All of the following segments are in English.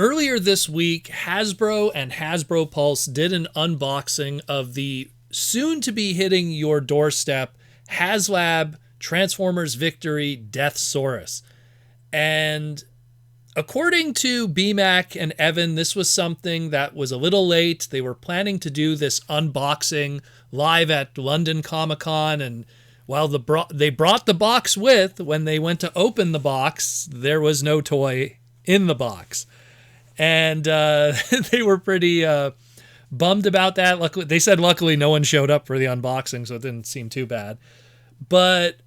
Earlier this week, Hasbro and Hasbro Pulse did an unboxing of the soon-to-be hitting your doorstep Haslab Transformers Victory Deathsaurus. And according to BMAC and Evan, this was something that was a little late. They were planning to do this unboxing live at London Comic-Con, and while they brought the box with, when they went to open the box, there was no toy in the box. And they were pretty bummed about that. Luckily, they said luckily no one showed up for the unboxing, so it didn't seem too bad. But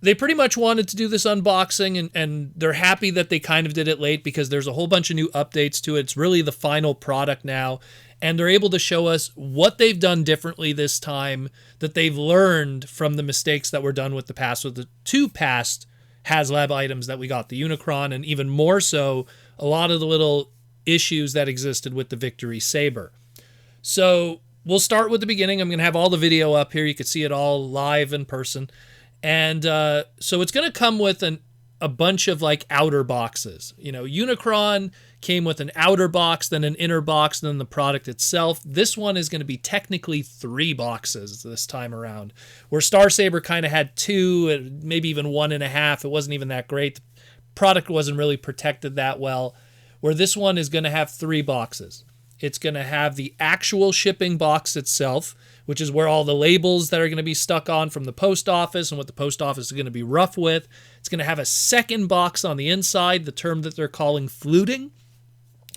they pretty much wanted to do this unboxing, and they're happy that they kind of did it late because there's a whole bunch of new updates to it. It's really the final product now, and they're able to show us what they've done differently this time, that they've learned from the mistakes that were done with the two past Haslab items that we got, the Unicron, and even more so, a lot of the little issues that existed with the Victory Saber. So we'll start with the beginning. I'm going to have all the video up here. You can see it all live in person. And so it's going to come with a bunch of like outer boxes. You know, Unicron came with an outer box, then an inner box, then the product itself. This one is going to be technically 3 boxes this time around, where Star Saber kind of had 2, maybe even 1.5. It wasn't even that great. The product wasn't really protected that well, where this one is going to have 3 boxes. It's going to have the actual shipping box itself, which is where all the labels that are going to be stuck on from the post office and what the post office is going to be rough with. It's going to have a second box on the inside, the term that they're calling fluting,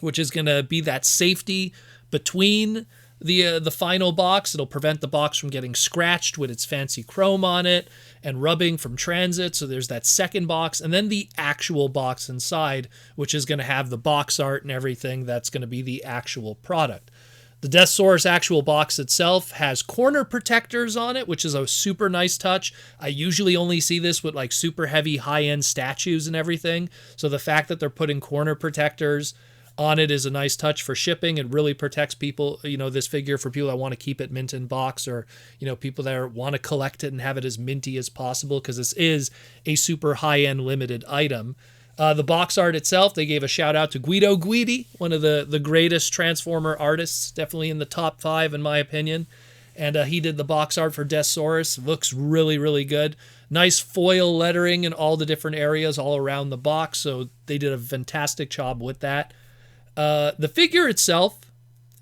which is going to be that safety between the final box. It'll prevent the box from getting scratched with its fancy chrome on it and rubbing from transit. So there's that second box, and then the actual box inside, which is going to have the box art and everything that's going to be the actual product. The Deathsaurus actual box itself has corner protectors on it, which is a super nice touch. I usually only see this with like super heavy high-end statues and everything. So the fact that they're putting corner protectors on it is a nice touch for shipping. It really protects people, you know, this figure, for people that want to keep it mint in box, or, you know, people that want to collect it and have it as minty as possible, because this is a super high-end limited item. The box art itself, they gave a shout out to Guido Guidi, one of the greatest Transformer artists, definitely in the top 5 in my opinion. And he did the box art for Deathsaurus. Looks really, really good. Nice foil lettering in all the different areas all around the box, so they did a fantastic job with that. The figure itself,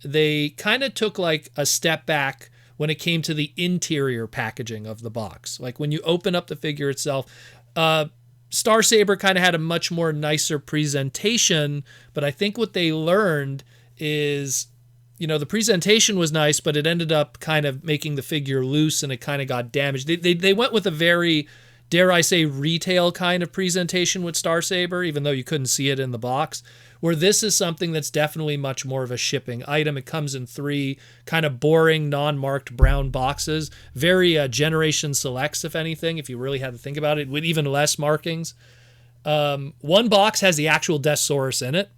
they kind of took like a step back when it came to the interior packaging of the box. Like when you open up the figure itself, Star Saber kind of had a much more nicer presentation, but I think what they learned is, you know, the presentation was nice, but it ended up kind of making the figure loose and it kind of got damaged. They went with a very, dare I say, retail kind of presentation with Star Saber, even though you couldn't see it in the box, where this is something that's definitely much more of a shipping item. It comes in 3 kind of boring, non-marked brown boxes. Very Generation Selects, if anything, if you really had to think about it, with even less markings. One box has the actual Deathsaurus in it.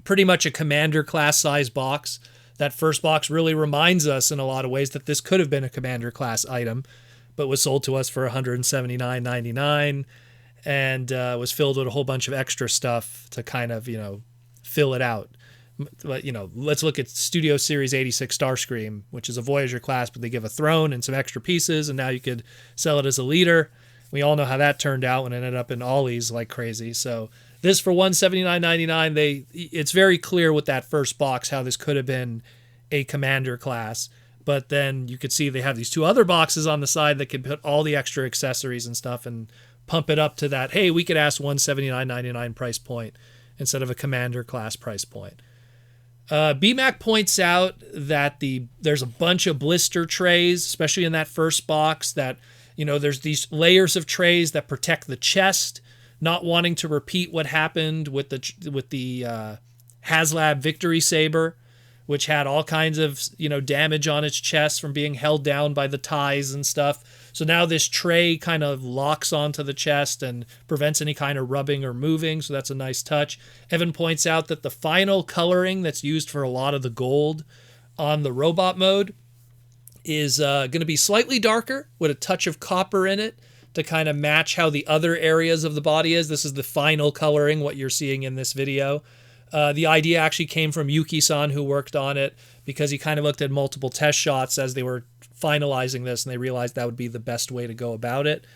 Pretty much a Commander class size box. That first box really reminds us in a lot of ways that this could have been a Commander class item, but was sold to us for $179.99. And was filled with a whole bunch of extra stuff to kind of, you know, fill it out. You know, let's look at Studio Series 86 Starscream, which is a Voyager class, but they give a throne and some extra pieces, and now you could sell it as a leader. We all know how that turned out when it ended up in Ollies like crazy. So this for $179.99, it's very clear with that first box how this could have been a Commander class. But then you could see they have these 2 other boxes on the side that could put all the extra accessories and stuff and pump it up to that, hey, we could ask $179.99 price point instead of a Commander class price point. BMAC points out that there's a bunch of blister trays, especially in that first box, that, you know, there's these layers of trays that protect the chest, not wanting to repeat what happened with the Haslab Victory Saber, which had all kinds of, you know, damage on its chest from being held down by the ties and stuff. So now this tray kind of locks onto the chest and prevents any kind of rubbing or moving, so that's a nice touch. Evan points out that the final coloring that's used for a lot of the gold on the robot mode is going to be slightly darker with a touch of copper in it to kind of match how the other areas of the body is. This is the final coloring, what you're seeing in this video. The idea actually came from Yuki-san, who worked on it, because he kind of looked at multiple test shots as they were finalizing this, and they realized that would be the best way to go about it.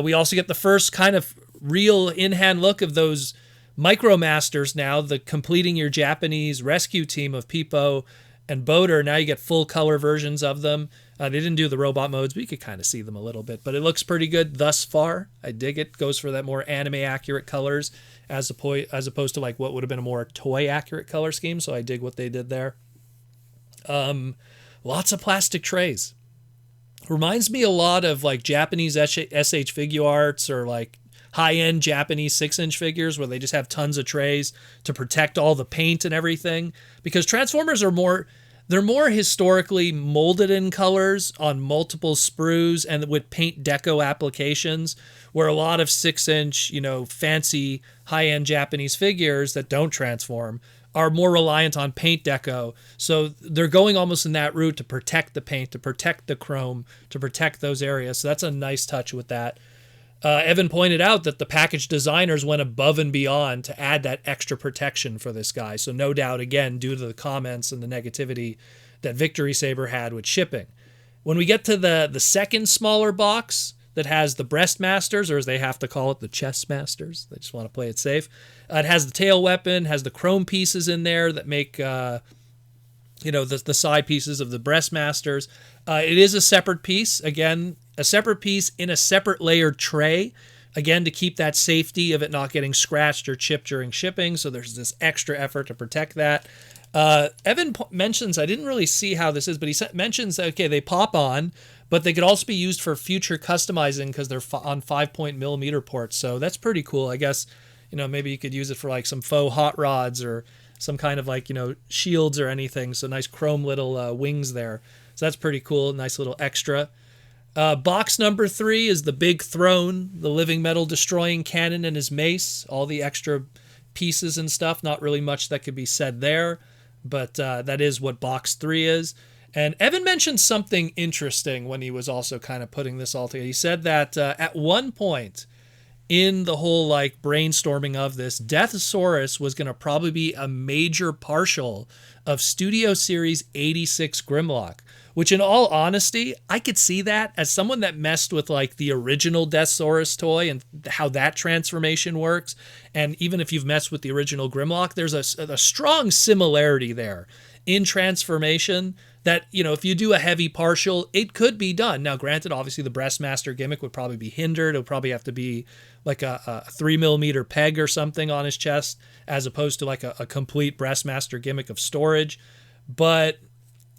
We also get the first kind of real in-hand look of those Micromasters now, the completing your Japanese rescue team of Pipo and Boater. Now you get full color versions of them. They didn't do the robot modes, but you could kind of see them a little bit. But it looks pretty good thus far. I dig it. Goes for that more anime-accurate colors as opposed to like what would have been a more toy-accurate color scheme. So I dig what they did there. Lots of plastic trays. Reminds me a lot of like Japanese SH figure arts or like high-end Japanese 6-inch figures where they just have tons of trays to protect all the paint and everything. Because Transformers are more historically molded in colors on multiple sprues and with paint deco applications, where a lot of 6-inch, fancy high-end Japanese figures that don't transform are more reliant on paint deco. So they're going almost in that route to protect the paint, to protect the chrome, to protect those areas. So that's a nice touch with that. Evan pointed out that the package designers went above and beyond to add that extra protection for this guy. So no doubt, again, due to the comments and the negativity that Victory Saber had with shipping. When we get to the second smaller box that has the Breastmasters, or as they have to call it, the Chest Masters, they just want to play it safe. It has the tail weapon, has the chrome pieces in there that make the side pieces of the Breastmasters. It is a separate piece. Again, a separate piece in a separate layered tray, again, to keep that safety of it not getting scratched or chipped during shipping. So there's this extra effort to protect that. Evan mentions, I didn't really see how this is, but he mentions, okay, they pop on, but they could also be used for future customizing because they're on 5.mm ports. So that's pretty cool. I guess, maybe you could use it for like some faux hot rods or some kind of like, shields or anything. So nice chrome little wings there. So that's pretty cool. Nice little extra. Box number 3 is the big throne, the living metal destroying cannon and his mace, all the extra pieces and stuff. Not really much that could be said there, but that is what box 3 is. And Evan mentioned something interesting when he was also kind of putting this all together. He said that at one point in the whole like brainstorming of this, Deathsaurus was going to probably be a major partial of Studio Series 86 Grimlock, which in all honesty, I could see that as someone that messed with like the original Deathsaurus toy and how that transformation works. And even if you've messed with the original Grimlock, there's a strong similarity there in transformation that, if you do a heavy partial, it could be done. Now, granted, obviously the Breastmaster gimmick would probably be hindered. It would probably have to be like a 3mm peg or something on his chest, as opposed to like a complete Breastmaster gimmick of storage. But,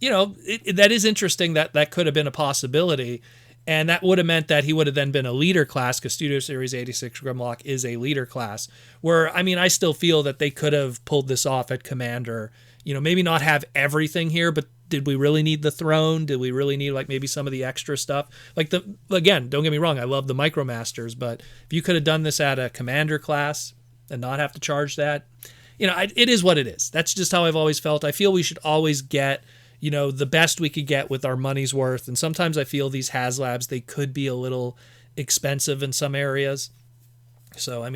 that is interesting that could have been a possibility. And that would have meant that he would have then been a leader class, because Studio Series 86 Grimlock is a leader class. Where, I still feel that they could have pulled this off at Commander. Maybe not have everything here, but did we really need the throne? Did we really need like maybe some of the extra stuff? Like again, don't get me wrong, I love the Micromasters, but if you could have done this at a Commander class and not have to charge that, it is what it is. That's just how I've always felt. I feel we should always get, the best we could get with our money's worth. And sometimes I feel these Haslabs, they could be a little expensive in some areas. So,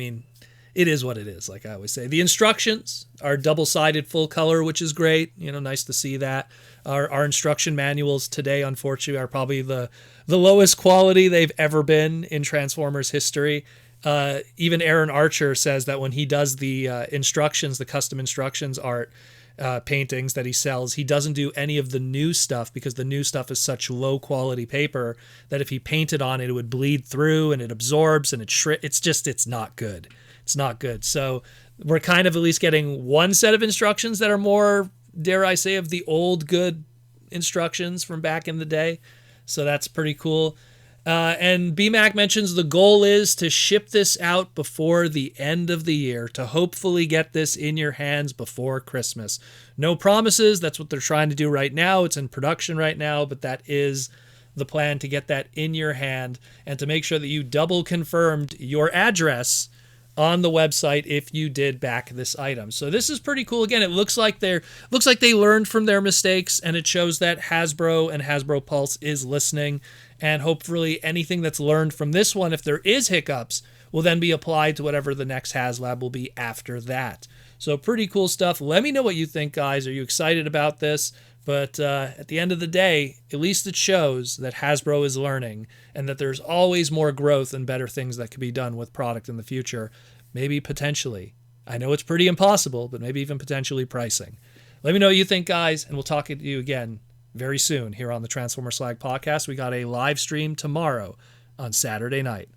it is what it is, like I always say. The instructions are double-sided full color, which is great. Nice to see that. Our instruction manuals today, unfortunately, are probably the lowest quality they've ever been in Transformers history. Even Aaron Archer says that when he does the instructions, the custom instructions art paintings that he sells, he doesn't do any of the new stuff because the new stuff is such low-quality paper that if he painted on it, it would bleed through and it absorbs and it's not good. It's not good. So we're kind of at least getting one set of instructions that are more, dare I say, of the old good instructions from back in the day. So that's pretty cool. And BMAC mentions the goal is to ship this out before the end of the year to hopefully get this in your hands before Christmas. No promises. That's what they're trying to do right now. It's in production right now, but that is the plan, to get that in your hand and to make sure that you double confirmed your address on the website if you did back this item. So this is pretty cool. Again, it looks like they learned from their mistakes, and it shows that Hasbro and Hasbro Pulse is listening, and hopefully anything that's learned from this one, if there is hiccups, will then be applied to whatever the next Haslab will be after that. So pretty cool stuff. Let me know what you think, guys. Are you excited about this? But at the end of the day, at least it shows that Hasbro is learning and that there's always more growth and better things that could be done with product in the future. Maybe potentially. I know it's pretty impossible, but maybe even potentially pricing. Let me know what you think, guys, and we'll talk to you again very soon here on the Transformers Slag podcast. We got a live stream tomorrow on Saturday night.